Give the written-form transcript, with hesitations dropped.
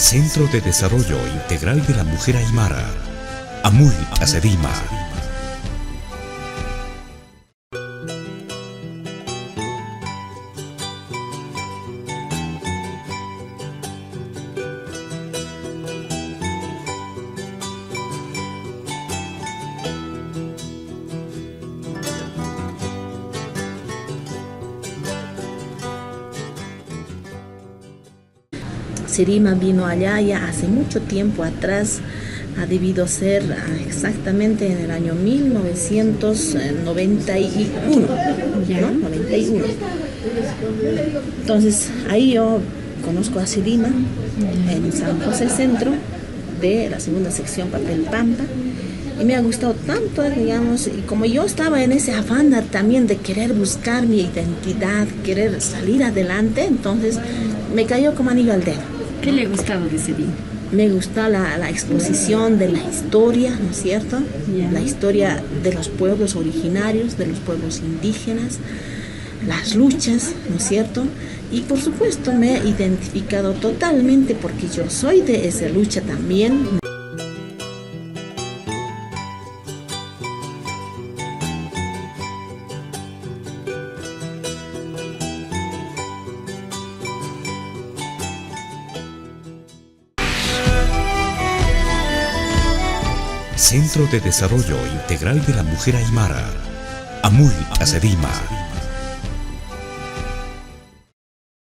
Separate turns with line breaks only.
Centro de Desarrollo Integral de la Mujer Aymara, AMUY Sedima.
Sedima vino allá ya hace mucho tiempo atrás, ha debido ser exactamente en el año 1991, ¿no? 91. Entonces ahí yo conozco a Sedima en San José Centro de la segunda sección Papel Pampa, y me ha gustado tanto, digamos, y como yo estaba en ese afán también de querer buscar mi identidad, querer salir adelante, entonces me cayó como anillo al dedo.
¿Qué le ha gustado de Sedima?
Me gusta la exposición de la historia, ¿no es cierto?
Yeah.
La historia de los pueblos originarios, de los pueblos indígenas, las luchas, ¿no es cierto? Y por supuesto me he identificado totalmente porque yo soy de esa lucha también.
Centro de Desarrollo Integral de la Mujer Aymara, AMUY Sedima.